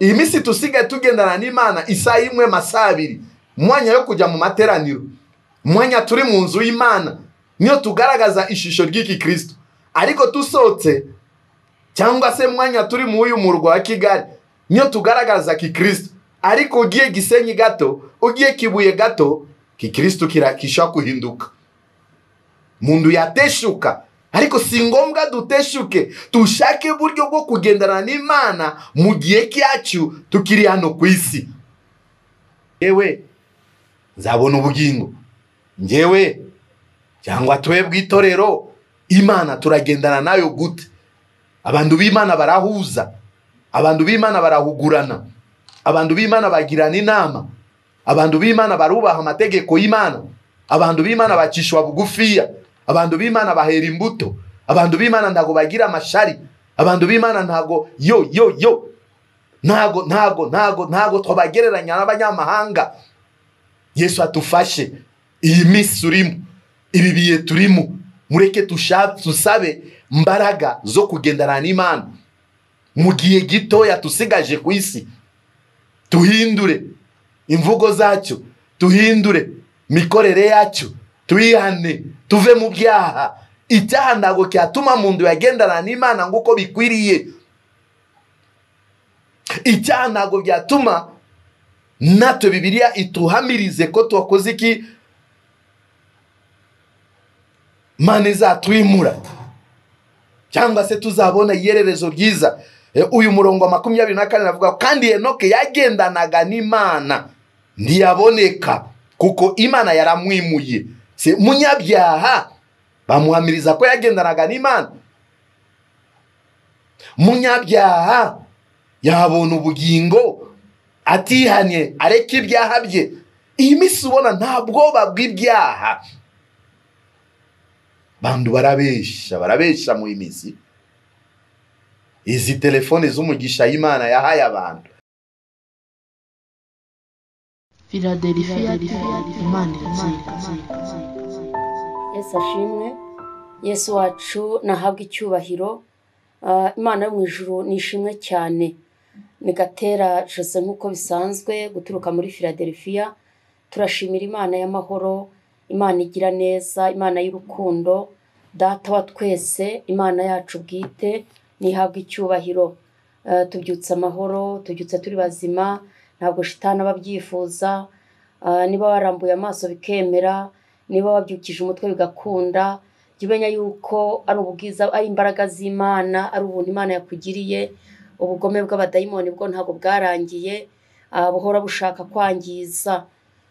iyi minsi tusigaye tugendana n'Imana isaha imwe masaha abiri, mwanya yo kujya mu materaniro, mwanya turi mu nzu y'Imana, niyo tugaragaza ishusho ry'iki Kristo. Ariko tusohotse cyangwa se mwanya turi mu uyu murwa wa Kigali, niyo tugaragaza ki Kristo. Ariko ugiye Gisenyi gato, ugiye Kibuye gato, ki Kristo kirakisha kuhinduka. Mundu yateshuka. Ariko si ngombwa duteshuke, tushake buryo bwo kugendana n'Imana mu gihe cyacu tukiri hano ku isi. Yewe nzabona ubugingo, ngewe cyangwa twebwe itorero Imana turagendana nayo gute? Abantu b'Imana barahuza, abantu b'Imana barahugurana, abantu b'Imana bagirana inama, abantu b'Imana barubaha amategeko y'Imana, abantu b'Imana bacishwa bugufiya, abantu b'Imana bahera imbuto, abantu b'Imana ntago bagira amashari, abantu b'Imana ntago ntago twabagereranya n'abanyamahanga. Yesu atufashe iyi minsi turimo, ibi bihe turimo, mureke tusabe mbaraga zo kugendana n'Imana mu gihe gitoya tusigaje ku isi. Tuhindure imvugo zacu, tuhindure mikorere yacu, tuyihane, tuve mu byaha. Icyaha ntago cyatuma mundu yagendana n'Imana nguko bikwiriye. Icyaha ntago byatuma natwe Bibiliya ituhamirize ko twakoze iki Imana izatwimura cyangwa se tuzabona iyererezo ryiza. Uyu murongo wa 24 navuga kandi Enoke yagendanaga n'Imana ntiyaboneka kuko Imana yaramwimuye. Se munyabyaha bamuhamiriza ko yagendanaga n'Imana. Munyabyaha yabona ubugingo atihanye areka ibyaha bye. Iyi minsi ubona nta bwoba bw'ibyaha. Bandu barabesha mu imizi. Izi telefone z'umugisha y'Imana yahaye abantu. Philadelphia Imana iratsinda. Yesu ashimwe. Yesu wacu nahabwa icyubahiro. Imana yo mu ijuru nishimwe cyane. Nigatera Jose nkuko bisanzwe guturuka muri Philadelphia. Turashimira Imana y'amahoro, Imana igira neza, Imana y'urukundo, Data wa twese, Imana yacu bwite nihabwa icyubahiro. Tubyutse amahoro, tubyutse turi bazima, ntabwo shitani ababyifuza. Niba warambuye amaso bikemera, niba wabyukije umutwe bigakunda, jya yuko ari ubwiza, ari imbaraga z'Imana, ari ubuntu Imana yakugiriye. Ubugome bw'abadayimoni bwo ntabwo bwarangiye, buhora bushaka kwangiza.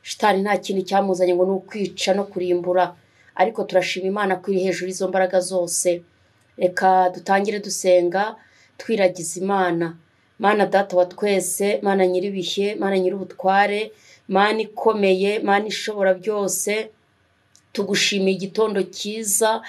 Shitani nta kintu cyamuzanye ngo n'ukwica no kurimbura, ariko turashima Imana ko iri hejuru izo mbaraga zose. Reka dutangire dusenga twiragiza Imana. Mana Data wa twese, Mana nyiribihe, Mana nyirubutware, Mana ikomeye, Mana ishobora byose, tugushimiye igitondo cyiza.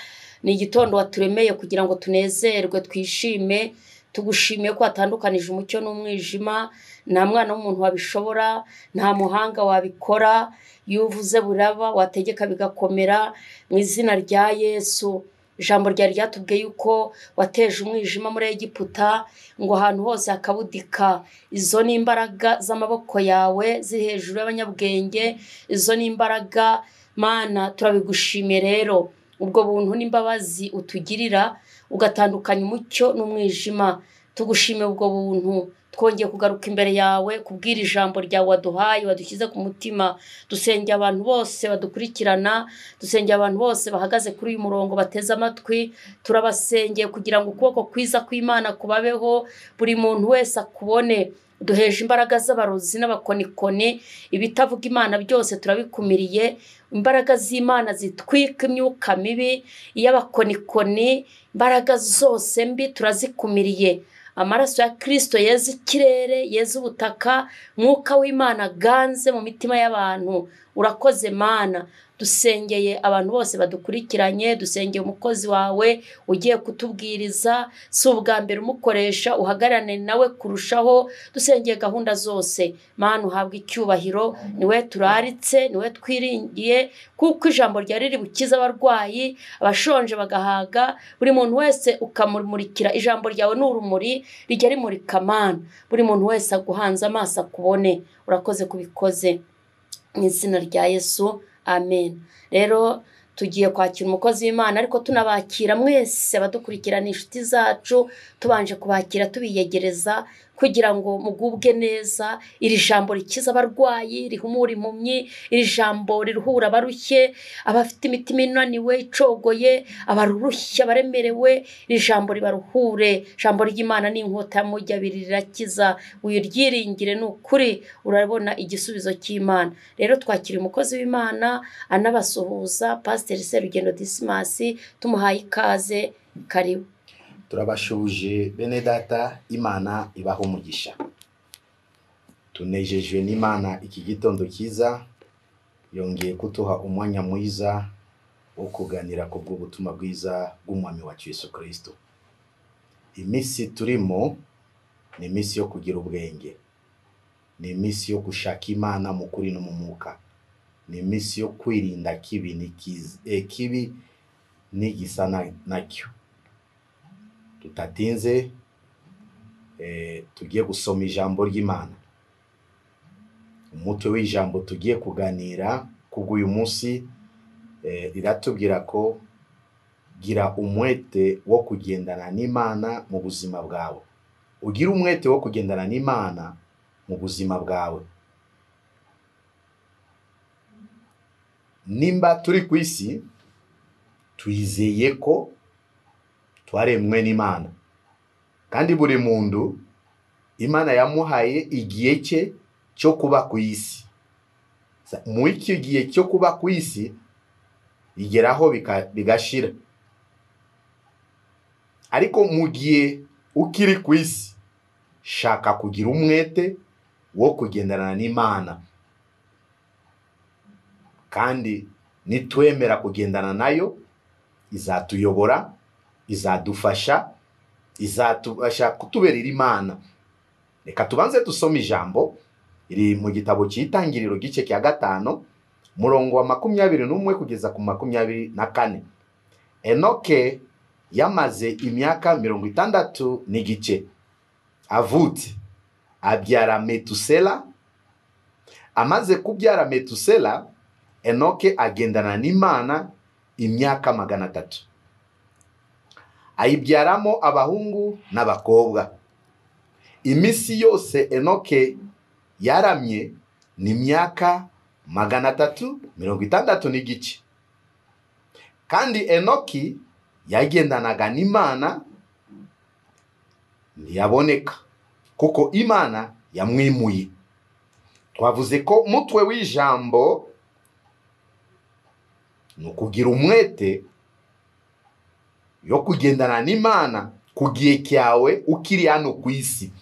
Ni igitondo waturemeye kugira ngo tunezerwe, twishime. Tugushimiye ko watandukanije umucyo n'umwijima. Nta mwana w'umuntu wabishobora, nta muhanga wabikora. Yuvuze buraba, wategeka bigakomera. Mu izina rya Yesu, ijambo ryari ryatubwiye yuko wateje umwijima muri Egiputa ngo ahantu hose hakabudika. Izo ni imbaraga z'amaboko yawe ziri hejuru y'abanyabwenge. Izo ni imbaraga Mana, turabigushimiye rero. Ubwo buntu n'imbabazi utugirira ugatandukanya umucyo n'umwijima, tugushimiye ubwo buntu. Twongeye kugaruka imbere yawe kubwira ijambo ryawe waduhaye, wadushyize ku mutima. Dusengera abantu bose badukurikirana, dusengera abantu bose bahagaze kuri uyu murongo bateze amatwi. Turabasengeye kugira ngo ukuboko kwiza kw'Imana kubabeho, buri muntu wese akubone. Duheje imbaraga z'abarozi n'abakonikoni, ibitavuga Imana byose turabikumiriye. Imbaraga z'Imana zitwika imyuka mibi y'abakonikoni, imbaraga zose mbi turazikumiriye. Amaraso ya Kristo yeza ikirere, yeza ubutaka, mwuka w'Imana ganze mu mitima y'abantu. Urakoze Mana. Dusengeye abantu bose badukurikiranye, dusengeye umukozi wawe ugiye kutubwiriza. Si ubwa mbere umukoresha, uhagararane nawe kurushaho. Dusengeye gahunda zose, Mana uhabwe icyubahiro. Niwe turaritse, niwe twiringiye, kuko ijambo ryari riri bukiza abarwayi, abashonje bagahaga. Buri muntu wese ukamurikira. Ijambo ryawe n'urumuri rijya rimurika Mana, buri muntu wese aguhanze amaso akubone. Urakoze kubikoze mu izina rya Yesu, amen. Rero tugiye kwakira umukozi w'Imana, ariko tunabakira mwese abadukurikirana inshuti zacu, tubanje kubakira tubiyegereza kugira ngo mugubwe neza. Iri jambo rikiza abarwayi, rihumura impumyi, iri jambo riruhura abarushye, abafite imitima inaniwe icogoye, abarushye abaremerewe, iri jambo ribaruhure. Jambo ry'Imana ni inkota y'amujyi abiri, rirakiza. Uyiryiringire ni ukuri urabona igisubizo cy'Imana. Rero twakira umukozi w'Imana anabasuhuza, Pasiteri Serugendo Dismas, tumuhaye ikaze. Karibu. Turabashuje bene data, Imana ibaho umugisha. Tunejejwe n'Imana iki gitondo cyiza, yongeye kutuha umwanya mwiza wo kuganira ku bw'ubutumwa bwiza bw'umwami wacu Yesu Kristo. Iminsi turimo ni iminsi yo kugira ubwenge, ni iminsi yo gushaka Imana mu kuri no mu mwuka, ni iminsi yo kwirinda kibi n'igisa nacyo. Tutatinze tugiye gusoma ijambo ry'Imana. Umutwe w'ijambo tugiye kuganira kubw'uyu munsi riratubwira ko gira umwete wo kugendana n'Imana mu buzima bwawe. Ugira umwete wo kugendana n'Imana mu buzima bwawe. Nimba turi ku isi, twizeye ko twaremwe n'Imana, kandi buri muntu Imana yamuhaye igihe cye cyo kuba ku isi. Mu iki gihe cyo kuba ku isi bigeraho bigashira, ariko mu gihe ukiri ku isi, shaka kugira umwete wo kugendana n'Imana, kandi nitwemera kugendana nayo izatuyobora, izadufasha, izatubasha kutuberera Imana. Reka tubanze dusome ijambo iri mu gitabo cy'Itangiriro gice cya 5 murongo wa 21 kugeza ku 24. Enoke yamaze imyaka 60 n'igice avutse, abyara Metusela. Amaze kubyara Metusela, Enoke agendana n'Imana imyaka 300, ayibyaramo abahungu n'abakobwa. Imisi yose Enoke yaramye ni imyaka 360 n'igice. Kandi Enoki yagendanaga n'Imana ntiyaboneka, kuko Imana yamwimuye. Twavuze ko mutwe w'ijambo ni ukugira umwete yo kugendana n'Imana ku gihe cyawe ukiri hano ku isi.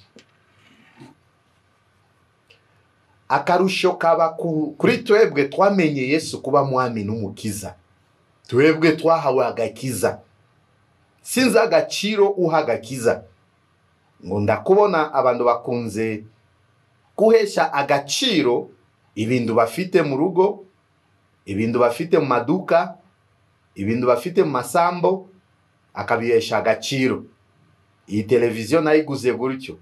Akarusho kaba kuri twebwe twamenye Yesu kuba mwami n'umukiza. Twebwe twahawe agakiza. Sinzi agaciro uha agakiza. Ngo ndakubona abantu bakunze guhesha agaciro ibintu bafite mu rugo, ibintu bafite mu maduka, ibintu bafite mu masambo, akabihesha agaciro. Iyi televiziyo nayiguze gutyo,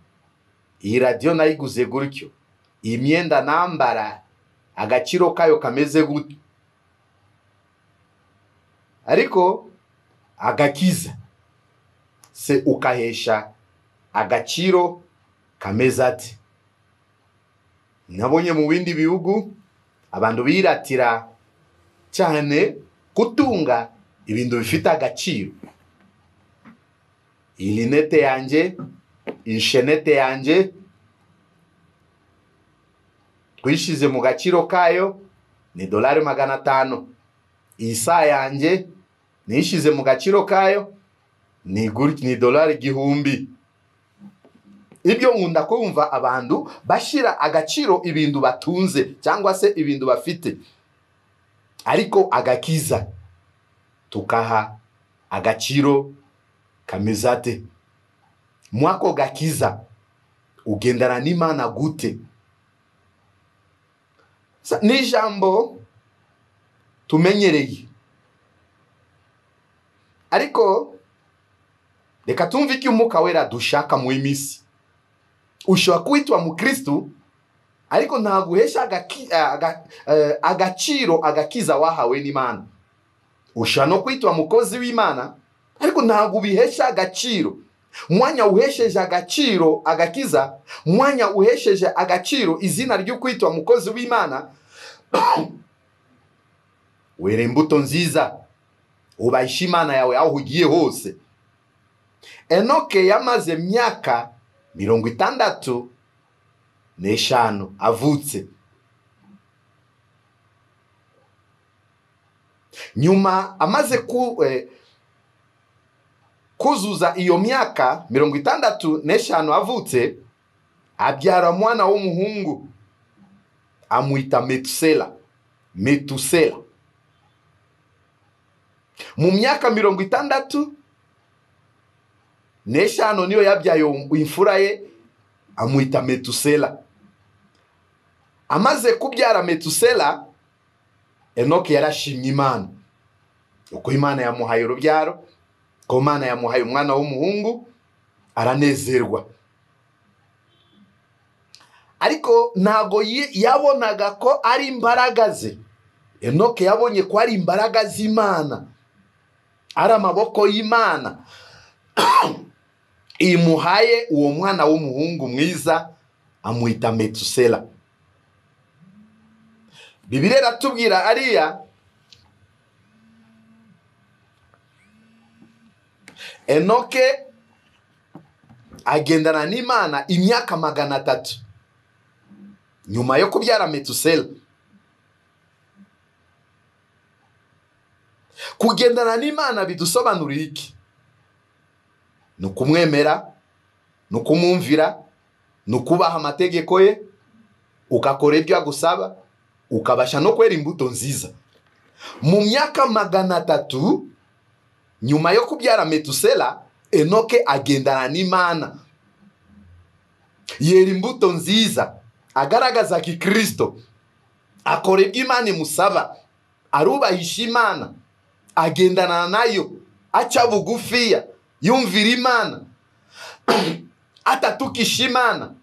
iyi radio nayiguze gutyo, iyi myenda nambara agaciro kayo kameze gutyo. Ariko agakiza se ukahesha agaciro kameze ati. Nabonye mu bindi bihugu abantu biratira cyane kutunga ibintu bifite agaciro. Ilinete yanje, inshenete yanje, twishize mu gaciro kayo ni $500. Isa yanje nishize mu gaciro kayo ni $1000. Ibyo nkunda kumva abantu bashira agaciro ibintu batunze cyangwa se ibintu bafite. Ariko agakiza tukaha agaciro kamezate. Mwako gakiza ugendana n'Imana gute? Ni jambo tumenyereye. Ariko reka tumve iki umwuka wera dushaka mu imisi. Ushobora kwitwa mu Kristo ariko ntabwo uhesha agaciro agakiza wahawe n'Imana. Ushobora no kwitwa mukozi w'Imana ariko ntabwo ubihesha agaciro. Mwanya uhesheje agaciro agakiza, mwanya uhesheje agaciro izina ryo kwitwa mukozi w'Imana, wera imbuto nziza, ubahisha Imana yawe aho ugiye hose. Enoke yamaze myaka 65 avutse. Nyuma amaze kuzuza iyo myaka 65 avutse, abyara mwana w'umuhungu amwita Metusela. Mu myaka 65 niyo yabyaye imfura ye amwita Metusela. Amaze kubyara Metusela, Enoke yarashimye Imana uko Imana yamuhaye urubyaro, ko Imana yamuhaye umwana w'umuhungu, aranezerwa. Ariko ntago yabonaga ko ari imbaraga ze. Enoke yabonye ko ari imbaraga z'Imana, ari amaboko y'Imana imuhaye uwo mwana w'umuhungu mwiza amwita Metusela. Bibiliya iratubwira ariya Enoke agendana n'Imana imyaka 300 nyuma yo kubyara Metusela. Kugendana n'Imana bidusobanurira iki? Nukumwemera, nukumumvira, nukubaha amategeko ye, ukakora ibyo agusaba, ukabasha no kwera imbuto nziza. Mu myaka 300 nyuma yo kubyara Metusela, Enoke agendana n'Imana, yera imbuto nziza, agaragaza ki Kristo, akora ibyo Imana imusaba, arubahisha Imana, agendana nayo, aca bugufiya, yumvira Imana, atatukisha Imana,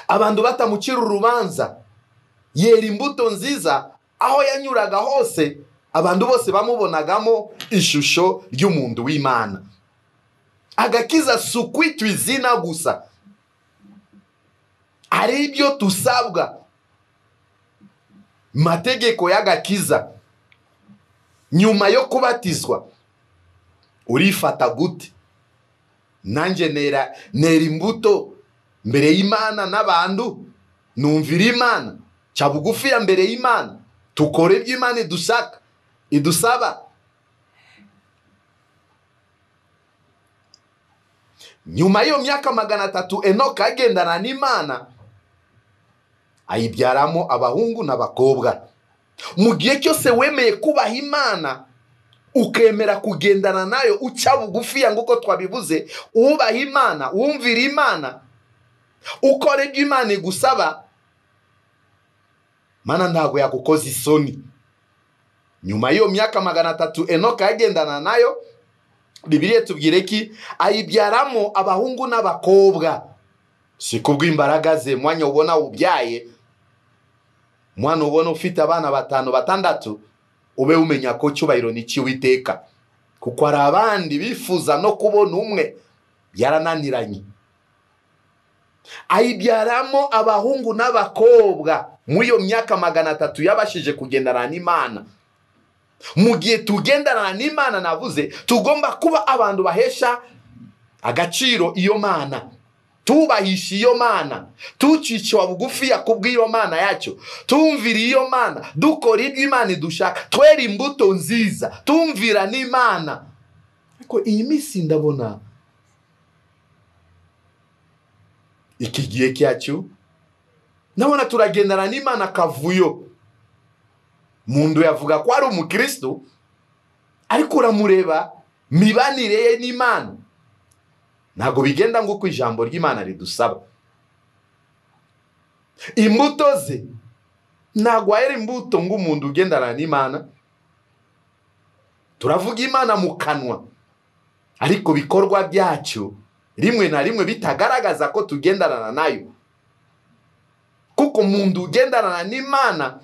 abantu batamucira urubanza, yera imbuto nziza. Aho yanyuraga hose abantu bose bamubonagamo ishusho ry'umuntu w'Imana. Agakiza sukwitwa izina gusa, ari ibyo tusabwa. Mategeko y'agakiza nyuma yo kubatizwa, urifata gute? Nanje nera imbuto mbere y'Imana n'abantu, numvira Imana, ca bugufi ya mbere y'Imana, tukore ibyo Imana idusaba. Nyuma yo myaka 300 Enoke agendana n'Imana, ayibyaramo abahungu n'abakobwa. Mu gihe cyose wemeye kubaha Imana, ukemera kugendana nayo, uca bugufi ya nguko twabivuze, ubaha Imana, wumvira Imana, ukora ibyo Imana igusaba, Mana ntago yagukoza isoni. Nyuma yo myaka 300 Enoke agendana nayo, Bibiliya tubwire ki ayibyaramo abahungu n'abakobwa. Si kubw'imbaraga ze. Mwanya ubona ubyaye, mwana ubona ufite abana 5 6, ube umenya ko cyubahiro ni cy'Uwiteka, kuko ari abandi bifuza no kubona umwe, byarananiranye. Ayibyaramo abahungu n'abakobwa. Mu iyo myaka 300 yabashije kugendana n'Imana. Mu gihe tugendana n'Imana, navuze tugomba kuba abantu bahesha agaciro iyo Mana, tubahisha iyo Mana, tucicwa bugufi ya kubw'iyo Mana yacu, tumvira iyo Mana, dukora ibyo Imana idushaka, twera imbuto nziza, tumvira n'Imana. Ariko iyi misi ndabona iki gihe cyacu, nabona turagendana n'Imana kavuyo. Mundu yavuga ko ari umukristo, ariko uramureba mibanire ye n'Imana ntago bigenda nguko ijambo ry'Imana ridusaba. Imbuto ze ntago ari imbuto ng'umuntu ugendana n'Imana. Turavuga Imana mu kanwa, ariko bikorwa byacu rimwe na rimwe bitagaragaza ko tugendanana nayo. Kuko umuntu ugendanana n'Imana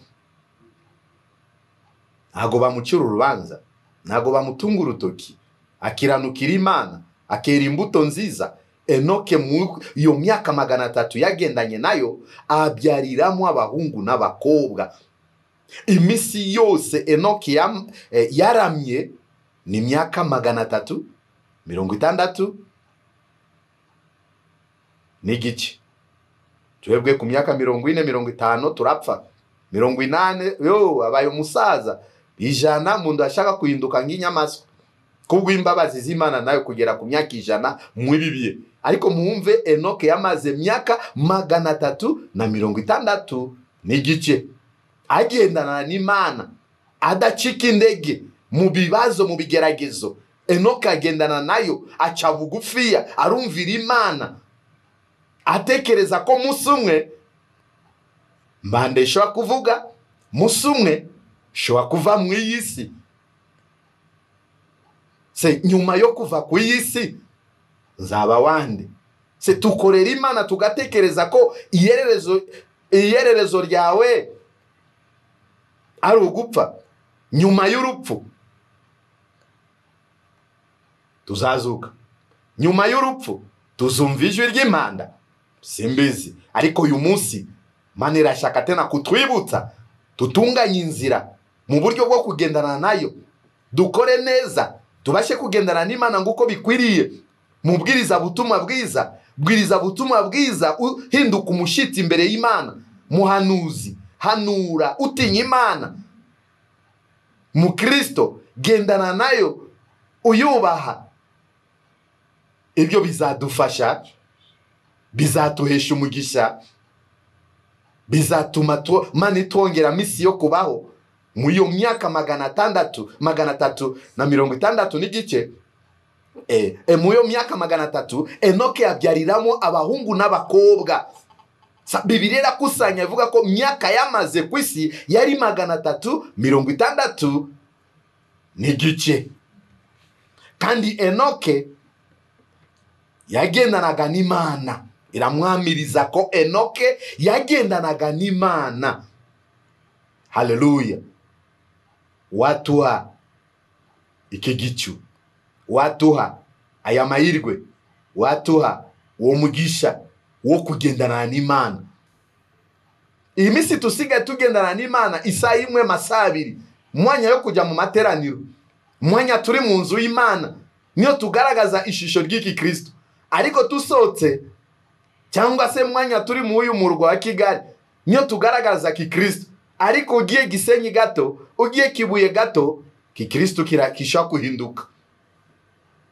ntago bamucira urubanza, ntago bamutunga urutoki, akiranukira Imana, akera imbuto nziza. Enoke mu iyo myaka 300 yagendanye nayo abyariramo abahungu n'abakobwa. Imisi yose Enoke yaramye ni myaka 360 n'igice. Twebwe ku myaka 40-50 turapfa. 80 abaye umusaza. 100 mundu ashaka kuhinduka nk'inyamaswa. Kubwo imbabazi z'Imana nayo kugera ku myaka 100 mwibibye. Ariko muumve Enoke yamaze myaka 360 n'igice agendana n'Imana, adacika indege mu bibazo, mu bigeragezo. Enoke agendana nayo, aca bugufiya, arumvira Imana, atekereza ko musumwe mbande shwa kuvuga, musumwe shwa kuva mu iyisi. Se nyuma yo kuva ku iyisi nzaba wande. Se tukorera Imana tugatekereza ko iyererezo ryawe ari ugupfa. Nyuma y'urupfu tuzazuka, nyuma y'urupfu tuzumva ijwi ry'impanda. Simbizi, ariko uyu munsi Imana irashaka tena kutwibutsa tutunganye inzira mu buryo bwo kugendana nayo, dukore neza, tubashe kugendana n'Imana nguko bikwiriye. Mubwiriza butumwa bwiza, bwiriza butumwa bwiza, uhinduka umushitsi imbere y'Imana. Muhanuzi, hanura utinya Imana. Mu Kristo gendana nayo, uyubaha. Ibyo bizadufasha, bizatuhesha umugisha, bizatuma Imana itwongera misi yo kubaho mu iyo myaka 360 n'igice. Mu iyo myaka 300 Enoke yabyariramo abahungu n'abakobwa. Bibiliya irakusanya ivuga ko myaka yamaze ku isi yari 360 n'igice. Kandi Enoke yagendanaga n'Imana. Iramwamiriza ko Enoke yagendanaga n'Imana. Haleluya. Watuha iki gicu, watuha aya mahirwe, watuha uwo mugisha wo kugendana n'Imana. Iyi misi tusiga tugendana n'Imana isaha imwe masaha 2, mwanya yo kujya mu materaniro, mwanya turi mu nzu y'Imana, niyo tugaragaza ishusho ry'iki Kristo. Ariko tusotse cyangwa se mwanya turi mu uyu murwa wa Kigali, niyo tugaragaza ki Kristo. Ariko ugiye Gisenyi gato, ugiye Kibuye gato, ki Kristo kisha kuhinduka.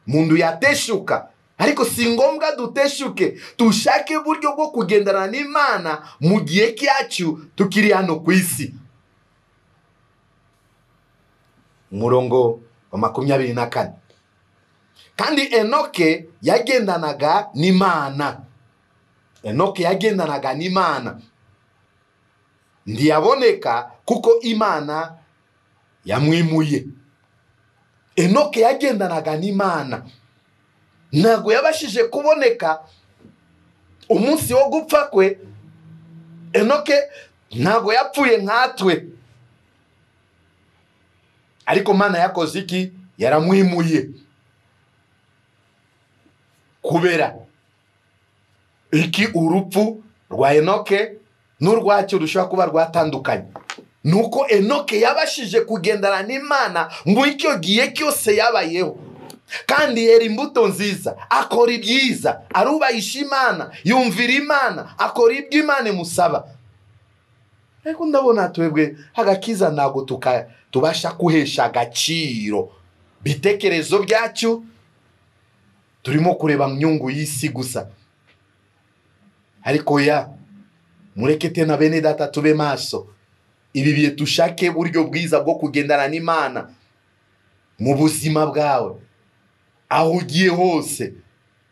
Mundu yateshuka. Ariko si ngombwa duteshuke, tushake buryo bwo kugendana n'Imana mu gihe cyacu tukiri hano ku isi. Umurongo wa 24. Kandi Enoke yagendanaga n'Imana. Enoke yagendanaga n'Imana. Ndiyaboneka kuko Imana yamwimuye. Enoke yagendanaga n'Imana. Ntago yabashije kuboneka umunsi wo gupfa kwe. Enoke ntago yapfuye nkatwe. Ariko Mana yakoze iki? Yaramwimuye. Kubera iki urupfu rwa Enoke n'urwacyo rushobora kuba rwatandukanye. Nuko Enoke yabashije kugendana n'Imana mu icyo gihe cyose yabayeho. Kandi yera imbuto nziza, akora ibyiza, arubahisha Imana, yumvira Imana, akora ibyo Imana imusaba. Ariko ndabona twebwe hagakiza ntago tubasha kuhesha agaciro bitekerezo byacu. Turimo kureba myungu y'isi gusa. Ariko mureke tena bene data tube maso. Ibi biye tushake buryo bwiza bwo kugendana n'Imana mu buzima bwawe. Aho ugiye hose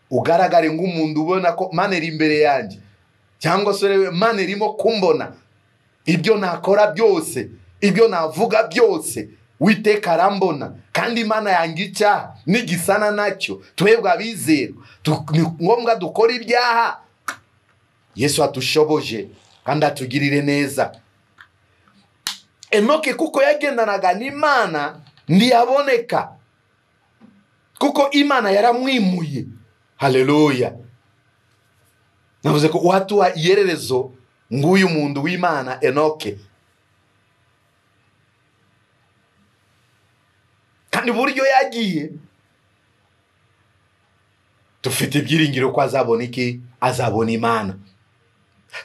ugaragare nk'umuntu ubona ko Imana iri imbere yanjye, cyangwa se Imana irimo kumbona. Ibyo nakora byose, ibyo navuga byose, Uwiteka arambona kandi Imana yanga icyaha n'igisana nacyo. Twebwe abizera ni ngombwa dukora ibyaha. Yesu atushoboje kandi atugirire neza. Enoke kuko yagendanaga n'Imana ntiyaboneka, kuko Imana yaramwimuye. Haleluya. Navuze ko watuwa iyererezo nguyu muntu w'Imana Enoke. Kandi buryo yagiye dufite ibyiringiro ko azabona iki? Azabona Imana.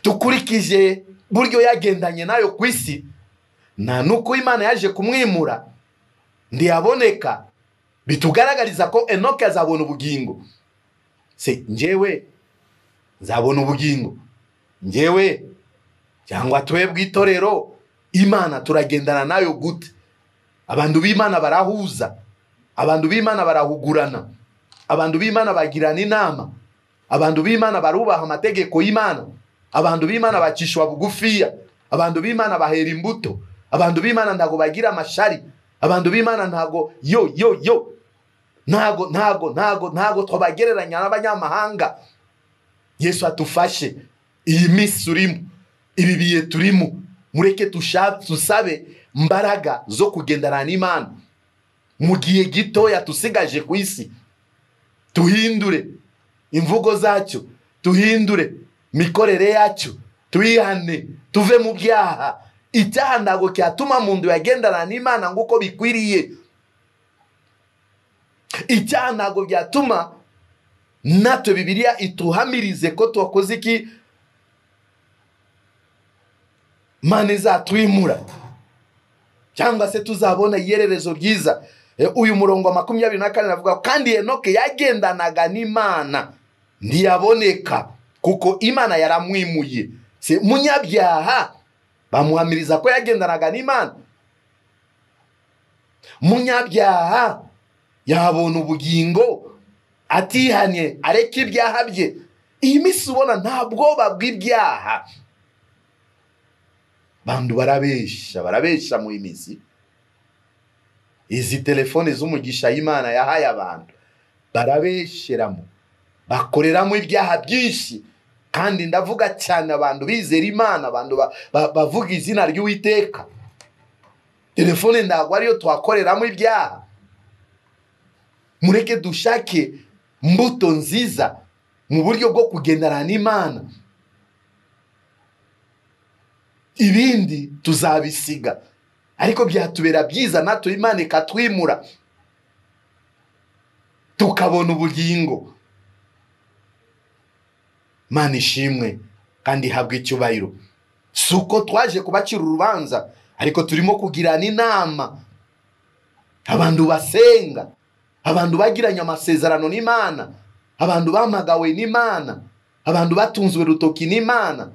Tukurikije buryo yagendanye nayo ku isi, nta nuko Imana yaje kumwimura ntiyaboneka, bitugaragariza ko Enoke azabona ubugingo. Se njyewe nzabona ubugingo? Njyewe cyangwa twebwe itorero Imana turagendana nayo gute? Abantu b'Imana barahuza, abantu b'Imana barahugurana, abantu b'Imana bagirana inama, abantu b'Imana barubaha amategeko y'Imana, abantu b'Imana bacishwa bugufiya, abantu b'Imana bahera imbuto, abantu b'Imana ntago bagira amashari, abantu b'Imana ntago ntago twabagereranya n'abanyamahanga. Yesu atufashe iyi minsi urimo, ibi bihe turimo, mureke tusabe mbaraga zo kugendana n'Imana mu gihe gitoya tusigaje ku isi. Tuhindure imvugo zacyo, tuhindure mikorere yacyo, tuyihane, tuve mu byaha. Icyaha ntago cyatuma umuntu yagendana n'Imana nguko bikwiriye. Icyaha ntago byatuma natwe Bibiliya ituhamirize ko twakoze iki? Imana izatwimura cyangwa se tuzabona iyererezo ryiza. Uyu murongo wa 24 navuga kandi Enoke yagendanaga n'Imana ntiyaboneka kuko Imana yaramwimuye. Se munyabyaha bamuhamiriza ko yagendanaga n'Imana. Munyabyaha yabona ubugingo atihanye areka ibyaha bye. Iyi minsi ubona nta bwoba bw'ibyaha. Bandu barabesha mu imizi. Izi telefone z'umugisha y'Imana yahaye abantu barabesheramo, bakoreramo ibyaha byinshi. Kandi ndavuga cyane abantu bizera Imana, abantu bavuga izina ry'Uwiteka. Telefone ntabwo ariyo twakoreramo ibyaha. Mureke dushake mbuto nziza mu buryo bwo kugendana n'Imana. Ibindi tuzabisiga, ariko byatubera byiza natwe Imana ikatwimura tukabona ubugingo. Imana ishimwe kandi habwe icyubahiro. Suko twaje kubacira urubanza, ariko turimo kugirana inama. Abantu basenga, abantu bagiranye amasezerano n'Imana, abantu bamagawe n'Imana, abantu batunzwe rutoki n'Imana.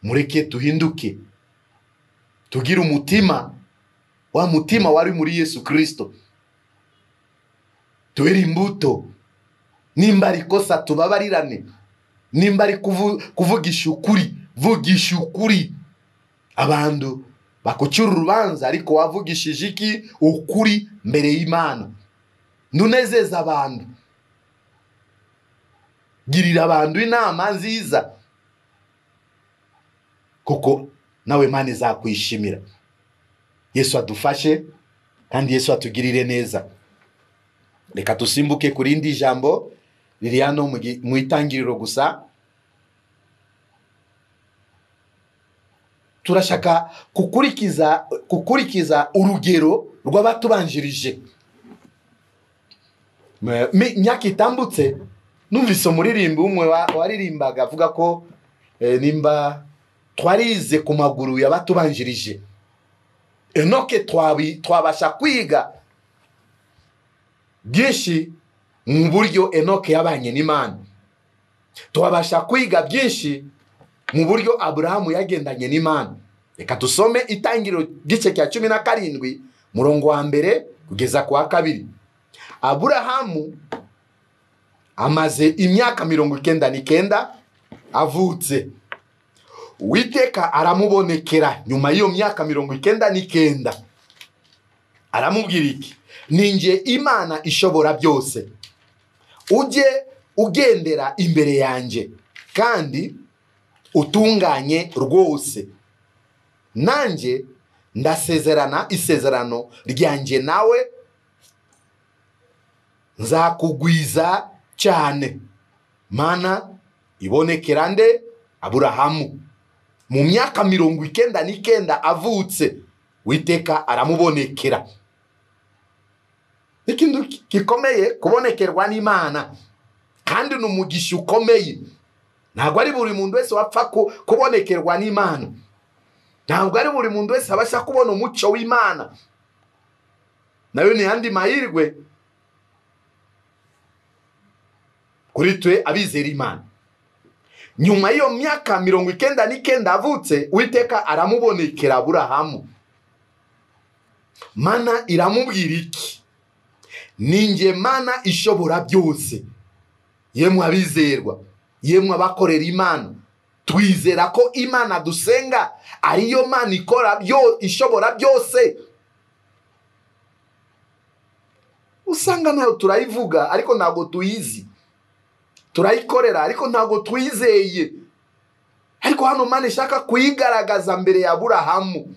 Mureke tuhinduke, tugire umutima wa mutima wari muri Yesu Kristo. Tuwere imbuto. Nimba ari kosa tubabarirane, nimba ari kuvugisha ukuri, vugisha ukuri. Abantu bakucyura urubanza, ariko wavugishije iki? Ukuri mbere y'Imana. Nunezeza abantu, girira abantu inama nziza, kuko nawe Imana izakwishimira. Yesu adufashe kandi Yesu atugirire neza. Reka tusimbuke kuri indi jambo riri hano mu itangiriro gusa. Turashaka kukurikiza urugero rw'abatubanjirije. Myaka itambutse numvise umuririmbi umwe waririmbaga avuga ko nimba twarize ku maguru y'abatubanjirije. Enoke twabasha kwiga byinshi mu buryo Enoke yabanye n'Imana. Twabasha kwiga byinshi mu buryo Aburahamu yagendanye n'Imana. Reka tusome itangiriro gice cya 17 murongo wa 1 kugeza ku wa 2. Aburahamu amaze imyaka 99 avutse. Uwiteka aramubonekera nyuma y'iyo myaka 99. Aramubwira iki? Ninjye Imana ishobora byose, ujye ugendera imbere yanjye kandi utunganye rwose. Nanjye ndasezerana isezerano ryanjye nawe, nzakugwiza cyane. Mana ibonekera nde? Aburahamu. Mu myaka 99 avutse, Uwiteka aramubonekera. Ikintu gikomeye kubonekerwa n'Imana, kandi n'umugisha ukomeye. Ntabwo ari buri muntu wese wapfa kubonekerwa n'Imana. Ntabwo ari buri muntu wese abasha kubona umucyo w'Imana. Nayo ni andi mahirwe kuri twe abizera Imana. Nyuma y'iyo myaka 99 avutse, Uwiteka aramubonekera Aburahamu. Mana iramubwira iki? Ninjye Mana ishobora byose. Yemwe abizerwa, yemwe abakorera Imana, twizera ko Imana dusenga ariyo Mana ishobora byose. Usanga nayo turayivuga ariko ntabwo tuyizi, turayikorera ariko ntabwo twizeye. Ariko hano Mana ishaka kuyigaragaza mbere ya Aburahamu.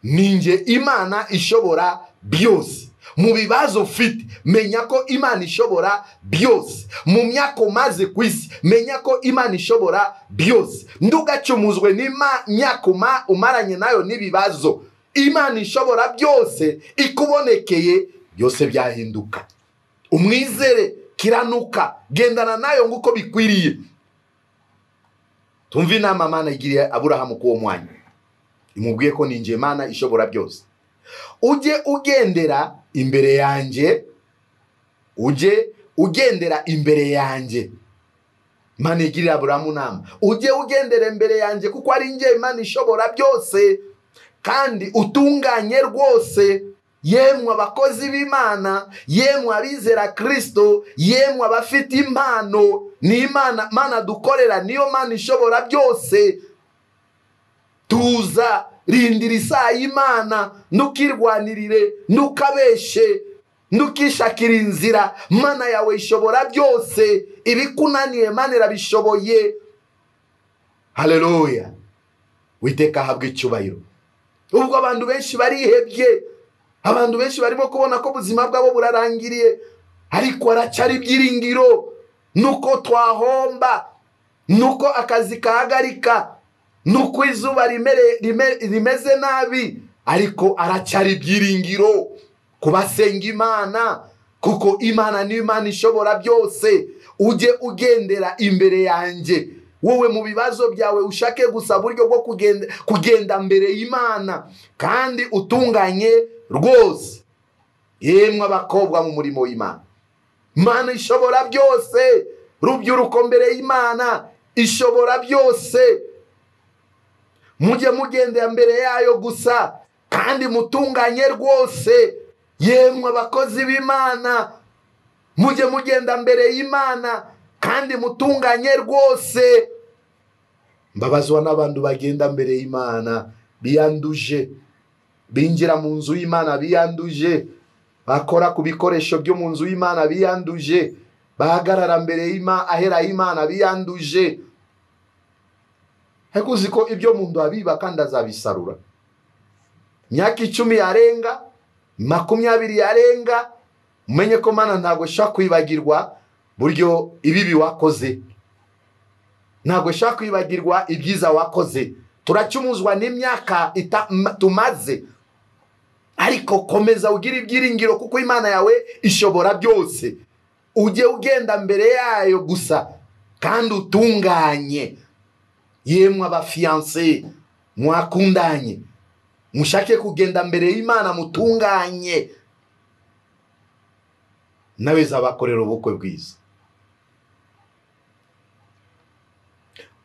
Ninjye Imana ishobora byose. Mu bibazo ufite, menya ko Imana ishobora byose. Mu myaka umaze ku isi, menya ko Imana ishobora byose. Ndugacumuzwe n'imyaka umaranye nayo n'ibibazo. Imana ishobora byose ikubonekeye, byose byahinduka. Umwizere, kiranuka, gendana nayo nguko bikwiriye. Tumva inama Mana igiriye Aburahamu kuwo mwanya. Imubwiye ko ninjye Mana ishobora byose. Ujye ugendera imbere yanjye, ujye ugendera imbere yanjye. Mana igirira Aburahamu nama, ujye ugendera imbere yanjye kuko ari njye Imana ishobora byose, kandi utunganye rwose. Yemwe abakozi b'Imana, yemwe abizera Kristo, yemwe abafite impano, ni Imana Mana dukorera, niyo Mana ishobora byose. Tuza rindira isaha y'Imana, ntukirwanirire, ntukabeshe, ntukishakira inzira. Mana yawe ishobora byose, ibikunaniye Mana irabishoboye. Haleluya. Uwiteka ahabwe icyubahiro. Ubwo abantu benshi barihebye, abantu benshi barimo kubona ko ubuzima bwabo burarangiriye, ariko aracyari ibyiringiro. Nuko twahomba, nuko akazi kahagarika, nuko izuba rimeze nabi, ariko aracyari ibyiringiro kubasenga Imana, kuko Imana ni Imana ishobora byose. Ujye ugendera imbere yanjye. Wowe mu bibazo byawe ushake gusa buryo bwo kugenda mbere y'Imana, kandi utunganye rwose. Yemwe abakobwa mu murimo w'Imana, Imana ishobora byose. Rubyiruko mbere y'Imana ishobora byose. Mujye mugendera mbere yayo gusa kandi mutunganye rwose. Yemwe abakozi b'Imana, mujye mugenda mbere y'Imana kandi mutunganye rwose. Mbabazwa n'abantu bagenda mbere y'Imana biyanduje, binjira mu nzu y'Imana biyanduje, bakora ku bikoresho byo mu nzu y'Imana biyanduje, bahagarara mbere y'Imana ahera y'Imana biyanduje. Ariko uzi ko ibyo mu ndu abiba kandi azabisarura. Myaka 10 yarenga, 20 yarenga, umenye ko Mana ntabwo shaka kwibagirwa buryo ibibi wakoze, ntabwo shaka kwibagirwa ibyiza wakoze. Turacumuzwa n'imyaka tumaze, ariko komeza ugira ibyiringiro kuko Imana yawe ishobora byose. Ujye ugenda mbere yayo gusa kandi utunganye. Yemwe abafiancé mwakundanye, mushake kugenda mbere y'Imana mutunganye, nawe zabakorera ubukwe bwiza.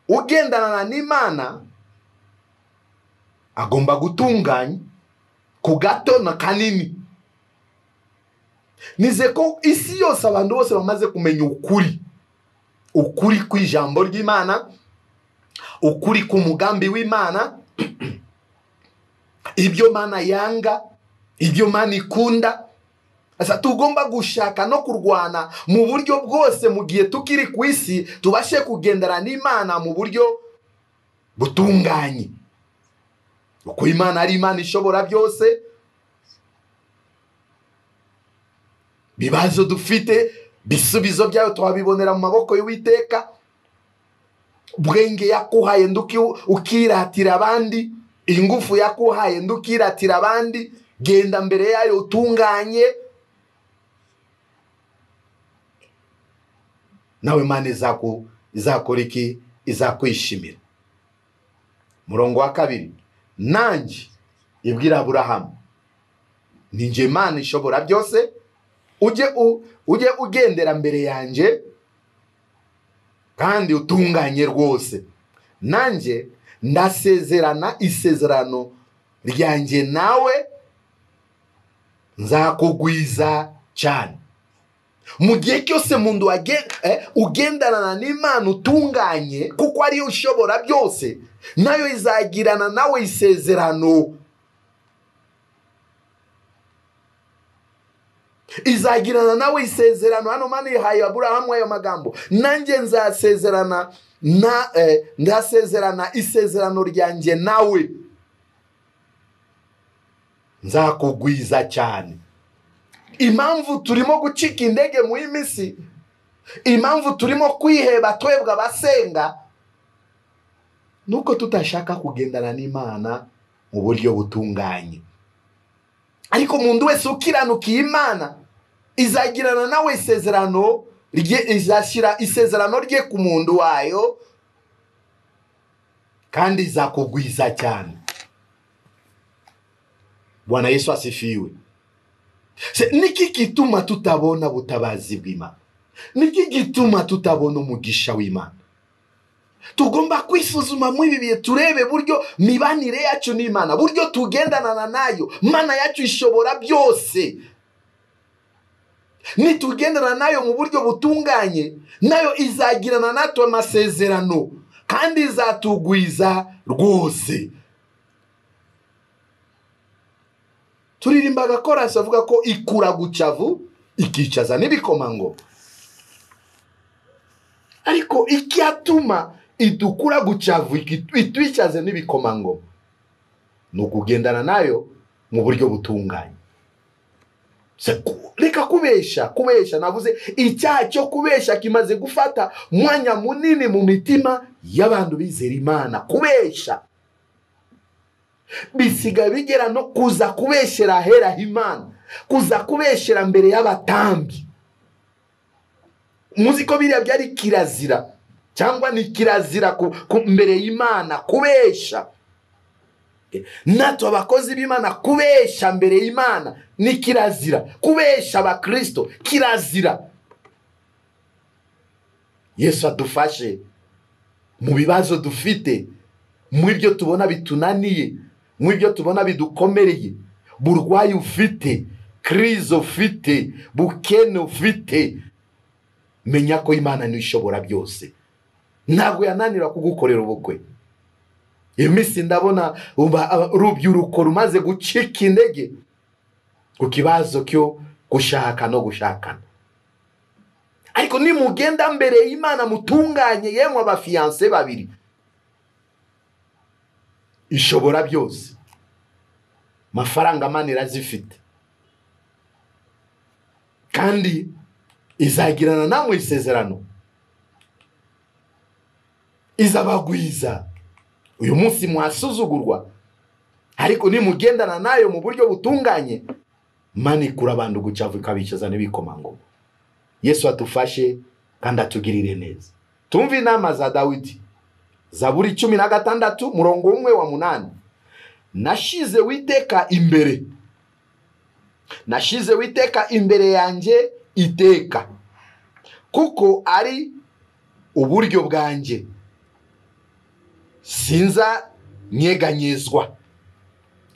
Ugendana n'Imana agomba gutunganya ku gato na kanini. Nize ko isi yose abantu bose bamaze kumenya ukuri kw'ijambo ry'Imana, ukuri ku mugambi w'Imana, ibyo Mana yanga, ibyo Mana ikunda. Asa tugomba gushaka no kurwana mu buryo bwose mu gihe tukiri ku isi, tubashe kugendera n'Imana mu buryo butunganye. Uko Imana ari Imana ishobora byose, bibazo dufite bisubizo byayo twabibonera mu maboko y'Uwiteka. Bwenge yakuhaye nduki ukiratira abandi, ingufu yakuhaye ndukiratira abandi, genda mbere yayo utunganye, nawe Imana izakora iki? Izakwishimira. Murongo wa 2, nanjye ibwira Aburahamu, ni nje Imana ishobora byose, ujye ugendera mbere yanjye kandi utunganye rwose. Nanjye ndasezerana isezerano ryanjye nawe, nzakugwiza cyane. Mu gihe cyose mundu ugendana n'Imana utunganye, kuko ari yo ushobora byose, nayo izagirana nawe isezerano. Izagirana nawe isezerano. Hano Mana ihaye Aburahamu ayo magambo, nanjye ndasezerana isezerano ryanjye nawe, nzakugwiza cyane. Impamvu turimo gucika indege mu y'imisi, impamvu turimo kwiheba twebwe abasenga, nuko tutashaka kugendana n'Imana mu buryo butunganye. Ariko umuntu wese ukiranukiye Imana, izagirana nawe isezerano rye, izashyira isezerano rye ku muntu wayo, kandi izakugwiza cyane. Bwana Yesu asifiwe. Niki gituma tutabona butabazi bw'Imana? Niki gituma tutabona umugisha w'Imana? Tugomba kwisuzuma mu ibi bihe, turebe buryo mibanire yacu n'Imana, buryo tugendana nayo. Mana yacu ishobora byose. Nitugendana nayo mu buryo butunganye, nayo izagirana natwe amasezerano, kandi izatugwiza rwose. Turirimbaga korasi avuga ko ikura gucavu ikicaza n'ibikomangoma. Ariko icyatuma idukura gucavu itwicaze n'ibikomangoma, ni ukugendana nayo mu buryo butunganye. Reka kubesha. Navuze icyaha cyo kubesha kimaze gufata mwanya munini mu mitima y'abantu bizera Imana. Kubesha bisiga bigera no kuza kubeshera ahera Imana, kuza kubeshera mbere y'abatambi. Muzi ko biriya byari kirazira, cyangwa ni kirazira mbere y'Imana kubesha. Natwe abakozi b'Imana kubesha mbere y'Imana ni kirazira. Kubesha abakristo kirazira. Yesu adufashe mu bibazo dufite, mu ibyo tubona bitunaniye, mu ibyo tubona bidukomereye, burwayi ufite, krizo ufite, bukene ufite. Menya ko Imana ni ishobora byose. Ntabwo yananira kugukorera ubukwe. Imisi ndabona urubyiruko rumaze gucika indege ku kibazo cyo gushaka no gushakana. Ariko nimugenda mbere y'Imana mutunganye, yemwe abafiyanse babiri, ishobora byose. Mafaranga Mana irazifite, kandi izagirana namwe isezerano, izabagwiza. Uyu munsi mwasuzugurwa, ariko nimugendana nayo mu buryo butunganye, Mana ikura abantu gucavu ikabicaza n'ibikomangoma. Yesu atufashe kandi atugirire neza. Tumve inama za Dawidi. Zaburi 16 murongo 1 nashize Uwiteka imbere, nashize Uwiteka imbere yanjye iteka, kuko ari uburyo bwanjye, sinza nyeganyezwa.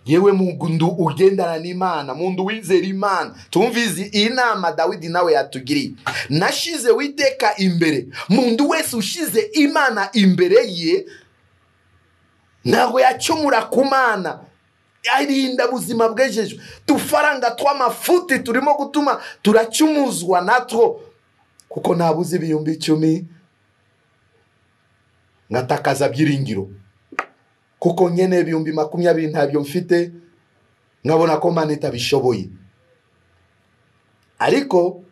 Yewe mundu ugendana n'Imana, mundu wizera Imana, tumvizi inama Dawidi nawe yatugiriye. Nashize Uwiteka imbere. Mundu wese ushize Imana imbere ye, ntabwo yacumura ku Mana, arinda buzima bwejejwe. Tufaranga tw'amafuti turimo gutuma turacumuzwa natwo, kuko nabuze ibihumbi 10 ngatakaza byiringiro, kuko nyene ibihumbi 20 ntabyo mfite, nkabona ko Mana itabishoboye. Ariko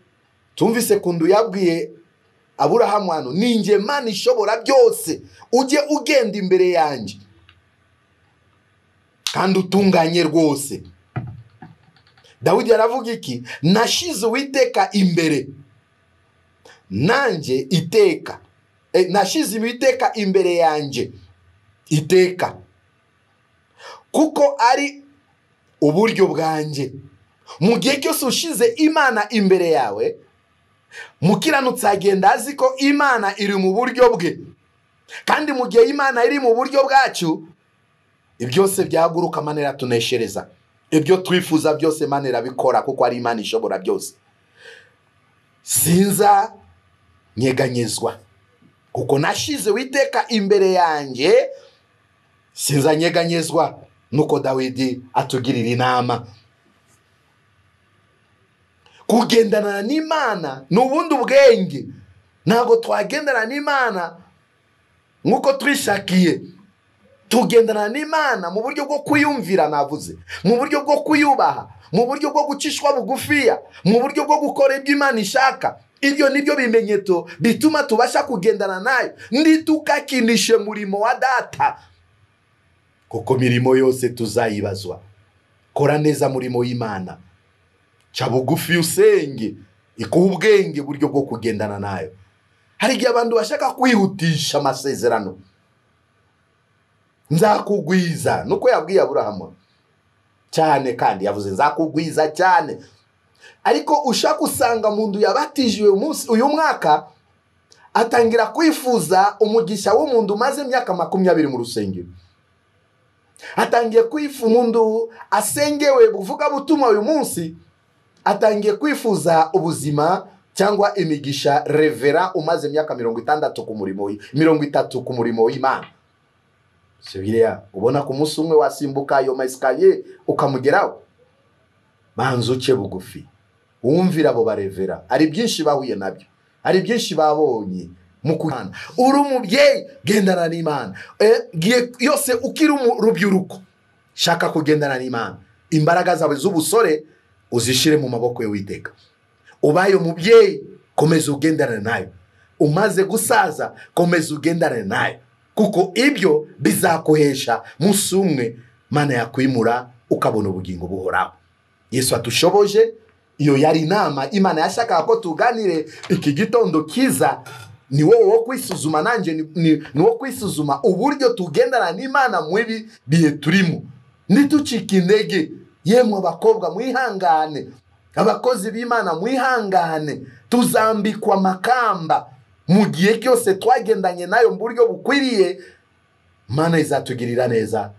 tumvise kundu yabwiye Aburahamu hano, ninjye Mana ishobora byose, ujye ugenda imbere yanjye kandi utunganye rwose. Dawidi aravuga iki? Nashize Uwiteka imbere, nanjye iteka. Nashize Uwiteka imbere yanjye iteka, kuko ari uburyo bwanjye. Mu gihe cyose ushize Imana imbere yawe, mukiranutsi agenda azi ko Imana iri mu buryo bwe. Kandi mu gihe Imana iri mu buryo bwacu, ibyose byaguruka Mana iratuneshereza. Ibyo twifuza byose Mana irabikora, kuko ari Imana ishobora byose. Sinza nyeganyezwa, kuko nashize Uwiteka imbere yanjye, sinza nyeganyezwa. Nuko Dawidi atugirira inama. Kugendana n'Imana n'ubundi ubwenge. Ntabwo twagendana n'Imana nkuko twishakiye. Tugendana n'Imana mu buryo bwo kuyumvira, navuze, mu buryo bwo kuyubaha, mu buryo bwo gucishwa bugufiya, mu buryo bwo gukora ibyo Imana ishaka. Ibyo nibyo bimenyetso bituma tubasha kugendana nayo. Ntitukakinishe murimo wa Data, kuko mirimo yose tuzayibazwa. Kora neza murimo y'Imana, ca bugufi usenge, ikuha ubwenge buryo bwo kugendana nayo. Hari igihe abantu bashaka kwihutisha amasezerano. Nzakugwiza, nuko yabwiye Aburahamu cyane, kandi yavuze nzakugwiza cyane. Ariko ushaka usanga mundu yabatijwe uyu mwaka atangira kwifuza umugisha w'umuntu maze imyaka 20 mu rusengero. Atangiye kwifuza umuntu asengewe buvuga butuma uyu munsi, atangiye kwifuza ubuzima cyangwa imigisha revera umaze imyaka 60 ku murimo 30 ku murimo w'Imana. Sebireya, ubona ku munsi umwe wasimbuka ayo maeskalier ukamugeraho. Banzuke bugufi, wumvira abo barevera. Ari byinshi bahuye nabyo, ari byinshi babonye mu kuhana. Uri umubyeyi, gendana n'Imana. Yose ukiri urubyiruko, shaka kugendana n'Imana. Imbaraga zawe z'ubusore uzishire mu maboko y'Uwiteka. Ubaye umubyeyi, komeza ugendane nayo. Umaze gusaza, komeza ugendane nayo, kuko ibyo bizakohesha munsi umwe Mana yakwimura ukabona ubugingo buhoraho. Yesu atushoboje. Iyo yari inama Imana yashaka ko tuganire iki gitondo kiza. Ni wowe wo kwisuzuma, nanjye ni wo kwisuzuma uburyo tugendana n'Imana mu ibi bihe turimo. Ntitucike intege. Yemwe abakobwa mwihangane, abakozi b'Imana mwihangane. Tuzambikwa makamba mu gihe cyose twagendanye nayo mu buryo bukwiriye. Mana izatugirira neza.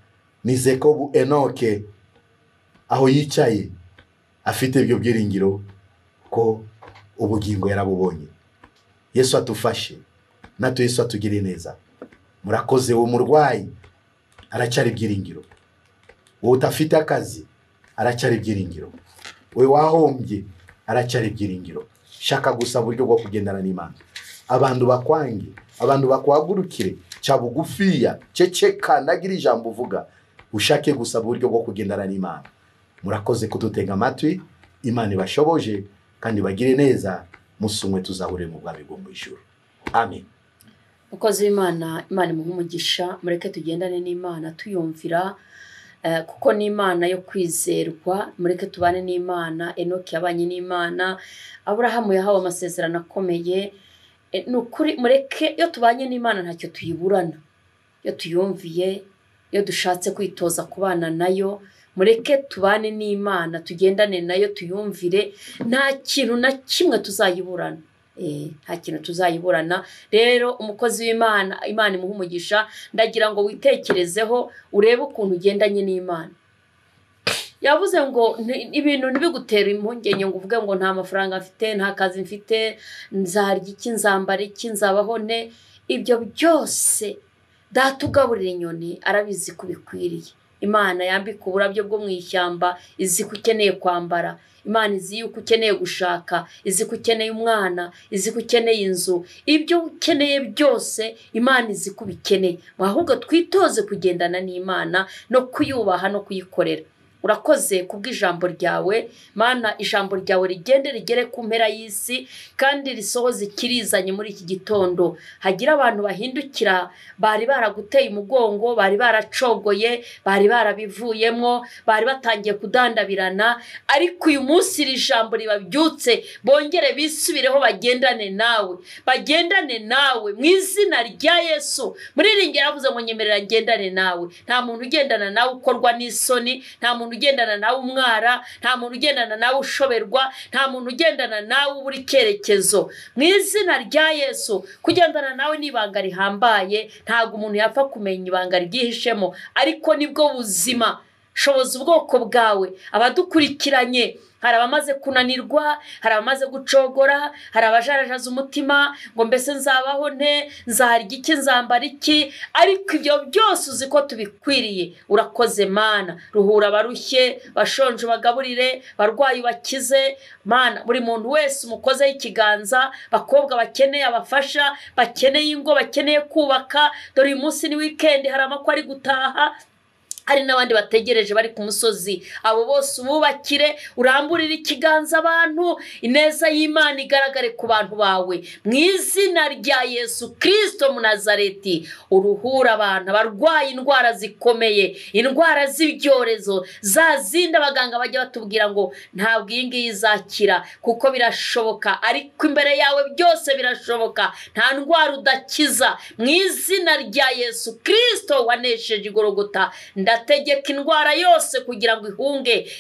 Nizeko Enoke aho yicaye afite ibyo byiringiro ko ubugingo yarabubonye. Yesu atufashe, natwe Yesu atugirire neza. Murakoze. Wo murwayi aracyari byiringiro, wo utafite akazi aracyari byiringiro, we wahombye aracyari byiringiro. Shaka gusa buryo bwo kugendana n'Imana. Abantu bakwange, abantu bakwagurukire, ca bugufiya, ceceka, nagira ijambo uvuga. Ushake gusa buryo bwo kugendana n'Imana. Murakoze kudutega amatwi. Imana ibashoboje kandi bagire neza. Musumwe tuzahure mu bwami bwo mu ijuru. Amen. Mukozi w'Imana, Imana imuhe umugisha. Mureke tugendane n'Imana tuyumvira, kuko ni Imana yo kwizerwa. Mureke tubane n'Imana. Enoki yabanye n'Imana, Aburahamu yahawe amasezerano akomeye. Nukuri mureke iyo tubanye n'Imana ntacyo tuyiburana. Iyo tuyumviye, iyo dushatse kwitoza kubana nayo, mureke tubane n'Imana, tugendane nayo, tuyumvire. Nta kintu na kimwe tuzayiburana. Nta kintu tuzayiburana. Rero umukozi w'Imana, Imana imuhe umugisha. Ndagira ngo witekerezeho, urebe ukuntu ugendanye n'Imana. Yavuze ngo ibintu ntibigutera impungenge ngo uvuge ngo nta mafaranga mfite, nta kazi mfite, nzarya iki, nzambara iki, nzabaho ne. Ibyo byose data ugaburira inyoni arabizi ko bikwiriye. Imana yambika uburabyo bwo mu ishyamba izi ko ukeneye kwambara. Imana izi yuko ukeneye gushaka, izi ko ukeneye umwana, izi ko ukeneye inzu. Ibyo ukeneye byose Imana izi ko ubikeneye. Ahubwo twitoze kugendana n'Imana no kuyubaha no kuyikorera. Urakoze kubw'ijambo ryawe Mana, ijambo ryawe rigende rigere ku mpera y'isi kandi risohoze ikirizanye muri iki gitondo. Hagira abantu bahindukira bari baraguteye umugongo, bari baracogoye, bari barabivuyemo, bari batangiye kudandabirana, ariko uyu munsi iri jambo ribabyutse, bongere bisubireho bagendane nawe mu izina rya Yesu. Muriringe yaravuze ngo nyemerera ngendane nawe. Nta muntu ugendana nawe ukorwa n'isoni, nta muntu ugendana nawe umwara, nta muntu ugendana nawe ushoberwa, nta muntu ugendana nawe ubura icyerekezo. Mu izina rya Yesu, kugendana nawe n'ibanga rihambaye, ntabwo umuntu yapfa kumenya ibanga ryihishemo, ariko nibwo buzima. Shoboza ubwoko bwawe abadukurikiranye. Hari abamaze kunanirwa, hari abamaze gucogora, hari abajarajaza umutima ngo mbese nzabaho nte, nzaharya iki, nzambara iki, ariko ibyo byose uzi ko tubikwiriye. Urakoze Mana, ruhura abarushye, bashonje bagaburire, barwayi bakize. Mana, buri muntu wese umukozeho ikiganza, bakobwa bakeneye abafasha, bakeneye ingo, bakeneye kubaka. Dore uyu munsi ni weekend, hari amakwa ari gutaha, hari n'abandi bategereje bari ku musozi. Abo bose ububakire, uramburire ikiganza abantu, ineza y'Imana igaragare ku bantu bawe mu izina rya Yesu Kristo mu Nazareti. Uruhura abantu barwaye indwara zikomeye, indwara z'ibyorezo, za zindi abaganga bajya batubwira ngo ntabwo iyi ngiyi izakira, kuko birashoboka, ariko imbere yawe byose birashoboka. Nta ndwara udakiza mu izina rya Yesu Kristo wanesheje igorogota. Ndategeka indwara yose kugira ngo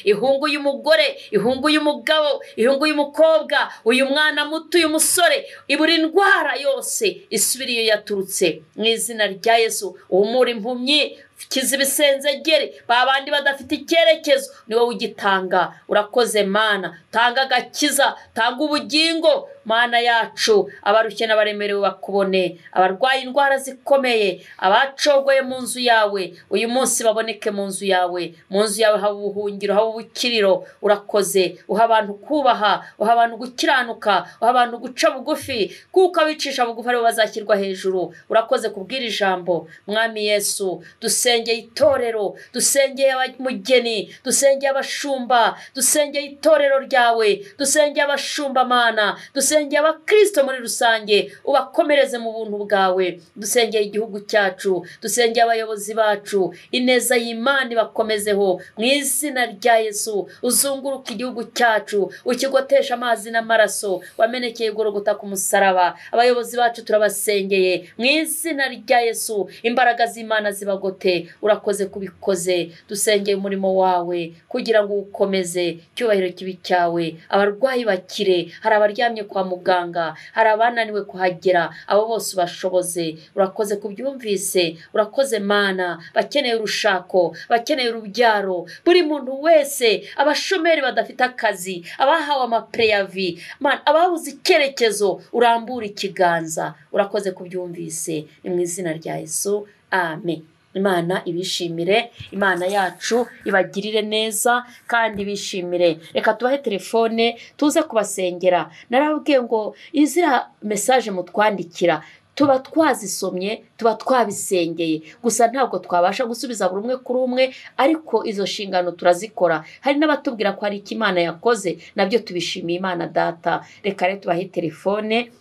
ihungu y'umugore, ihungu y'umugabo, ihungu y'umukobwa, uyu mwana muto, uyu musore, ibura indwara yose isubire iyo yaturutse mu izina rya Yesu. Umura impumyi, kiza ibisenzegere, babandi badafite icyerekezo, ni wowe ugitanga. Urakoze Mana, tanga agakiza, tanga ubugingo Mana yacu. Abarushye n'abaremerewe bakubone, abarwaye indwara zikomeye, abacogoye mu nzu yawe uyu munsi baboneke mu nzu yawe. Mu nzu yawe haba ubuhungiro, haba ubukiriro. Urakoze, uha abantu kubaha, uha abantu gukiranuka, uha abantu guca bugufi, kuko abicisha bugufi aribo bazashyirwa hejuru. Urakoze kubwira ijambo Mwami Yesu. Dusengeye itorero, dusengeye abamugeni, dusengeye abashumba, dusengeye itorero ryawe, dusengeye abashumba Mana, dusengeye abakristo muri rusange, ubakomereze mu buntu bwawe. Dusengeye igihugu cyacu, dusengeye abayobozi bacu, ineza y'Imana ibakomezeho mu izina rya Yesu. Uzunguruka igihugu cyacu, ukigotesha amazi n'amaraso wamenekeye Golgotha ku musaraba. Abayobozi bacu turabasengeye mu izina rya Yesu, imbaraga z'Imana zibagote. Urakoze kubikoze. Dusengeye umurimo wawe kugira ngo ukomeze, cyubahiro kibi cyawe. Abarwayi bakire, hari abaryamye kwa muganga, hari abananiwe kuhagera, abo bose ubashoboze. Urakoze kubyumvise. Urakoze Mana, bakeneye urushako, bakeneye urubyaro, buri muntu wese, abashomeri badafite akazi, abahawe amapreavi Mana, ababuze icyerekezo, urambura ikiganza. Urakoze kubyumvise, ni mu izina rya Yesu, amen. Imana ibishimire, Imana yacu ibagirire neza kandi bishimire. Reka tubahe telefone tuze kubasengera. Narabwiye ngo izira message mutwandikira tuba twazisomye, tuba twabisengeye, gusa ntabwo twabasha gusubiza buri umwe kuri umwe, ariko izo nshingano turazikora. Hari n'abatubwira ko hari Imana yakoze, nabyo tubishimiye Imana Data. Reka rero tubahe telefone,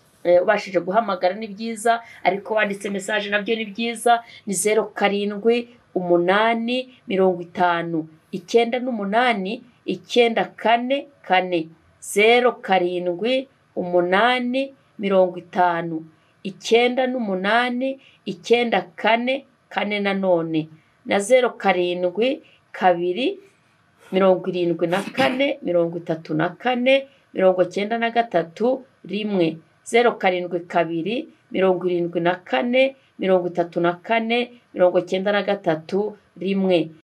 ubashije guhamagara ni byiza, ariko wanditse message nabyo ni byiza. Ni 07 8 50 98 944 07 8 50 98 944 nanone, na 07 2 74 34 94 93 rimwe, 07 2 74 34 93 rimwe.